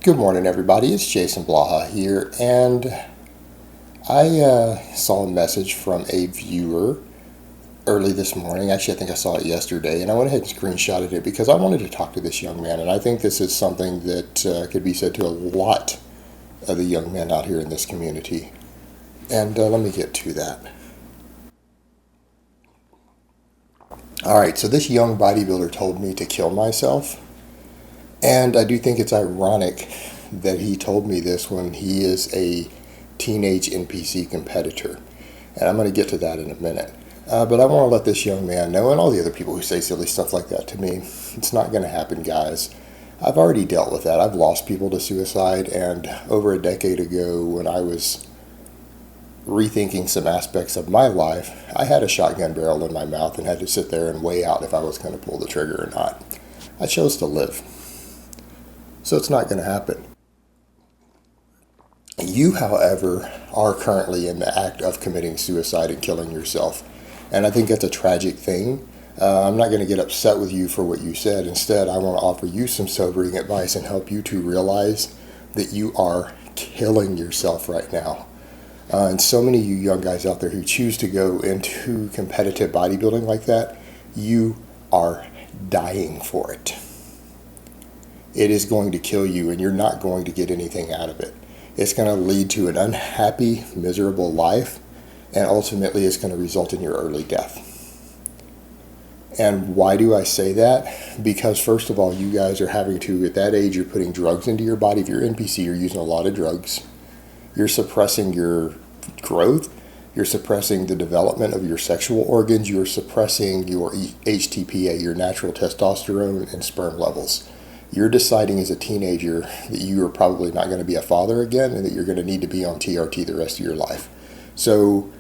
Good morning, everybody. It's Jason Blaha here, and I saw a message from a viewer early this morning. Actually, I think I saw it yesterday, and I went ahead and screenshotted it because I wanted to talk to this young man, and I think this is something that could be said to a lot of the young men out here in this community. And let me get to that. All right, so this young bodybuilder told me to kill myself. And I do think it's ironic that he told me this when he is a teenage NPC competitor. And I'm going to get to that in a minute. But I want to let this young man know, and all the other people who say silly stuff like that to me, it's not going to happen, guys. I've already dealt with that. I've lost people to suicide, and over a decade ago, when I was rethinking some aspects of my life, I had a shotgun barrel in my mouth and had to sit there and weigh out if I was going to pull the trigger or not. I chose to live. So it's not going to happen. You, however, are currently in the act of committing suicide and killing yourself. And I think that's a tragic thing. I'm not going to get upset with you for what you said. Instead, I want to offer you some sobering advice and help you to realize that you are killing yourself right now. And so many of you young guys out there who choose to go into competitive bodybuilding like that, you are dying for it. It is going to kill you, and you're not going to get anything out of it. It's going to lead to an unhappy, miserable life, and ultimately it's going to result in your early death. And why do I say that? Because first of all, you guys are having to, at that age, you're putting drugs into your body. If you're NPC, you're using a lot of drugs. You're suppressing your growth. You're suppressing the development of your sexual organs. You're suppressing your HTPA, your natural testosterone and sperm levels. You're deciding as a teenager that you are probably not going to be a father again and that you're going to need to be on TRT the rest of your life. So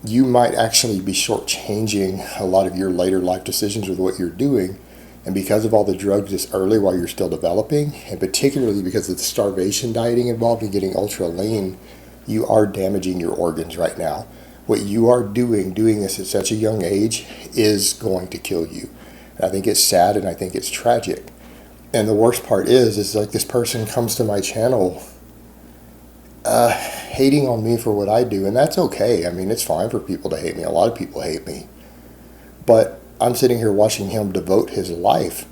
you might actually be shortchanging a lot of your later life decisions with what you're doing. And because of all the drugs this early while you're still developing, and particularly because of the starvation dieting involved in getting ultra lean, you are damaging your organs right now. What you are doing this at such a young age, is going to kill you. And I think it's sad and I think it's tragic. And the worst part is like this person comes to my channel hating on me for what I do, and that's okay. I mean, it's fine for people to hate me. A lot of people hate me. But I'm sitting here watching him devote his life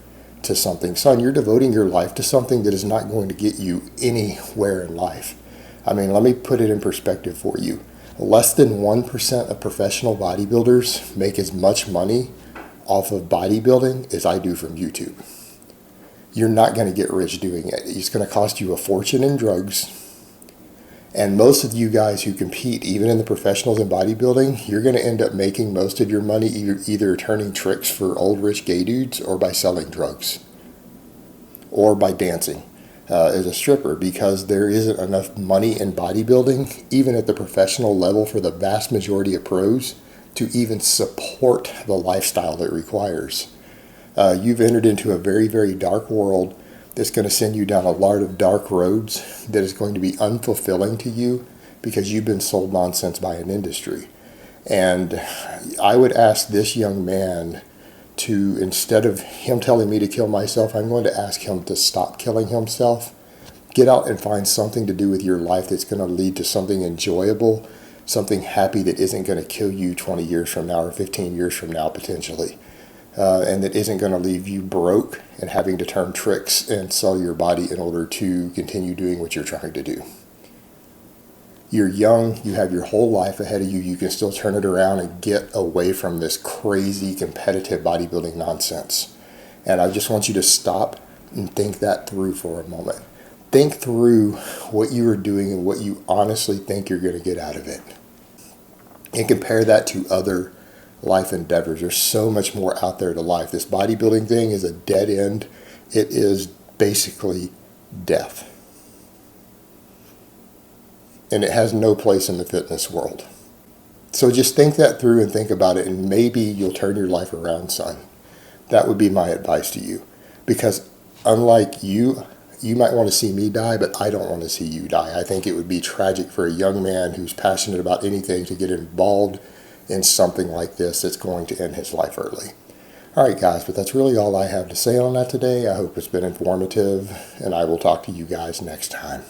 to something. Son, you're devoting your life to something that is not going to get you anywhere in life. I mean, let me put it in perspective for you. Less than 1% of professional bodybuilders make as much money off of bodybuilding as I do from YouTube. You're not going to get rich doing it. It's going to cost you a fortune in drugs. And most of you guys who compete, even in the professionals in bodybuilding, you're going to end up making most of your money either turning tricks for old rich gay dudes or by selling drugs or by dancing as a stripper, because there isn't enough money in bodybuilding, even at the professional level for the vast majority of pros, to even support the lifestyle that it requires. You've entered into a very, very dark world that's going to send you down a lot of dark roads that is going to be unfulfilling to you because you've been sold nonsense by an industry. And I would ask this young man to, instead of him telling me to kill myself, I'm going to ask him to stop killing himself. Get out and find something to do with your life that's going to lead to something enjoyable, something happy that isn't going to kill you 20 years from now or 15 years from now potentially. And that isn't going to leave you broke and having to turn tricks and sell your body in order to continue doing what you're trying to do. You're young, you have your whole life ahead of you, you can still turn it around and get away from this crazy competitive bodybuilding nonsense. And I just want you to stop and think that through for a moment. Think through what you are doing and what you honestly think you're going to get out of it. And compare that to other life endeavors. There's so much more out there to life. This bodybuilding thing is a dead end. It is basically death. And it has no place in the fitness world. So just think that through and think about it, and maybe you'll turn your life around, son. That would be my advice to you. Because unlike you might want to see me die, but I don't want to see you die. I think it would be tragic for a young man who's passionate about anything to get involved in something like this that's going to end his life early. All right, guys, but that's really all I have to say on that today. I hope it's been informative, and I will talk to you guys next time.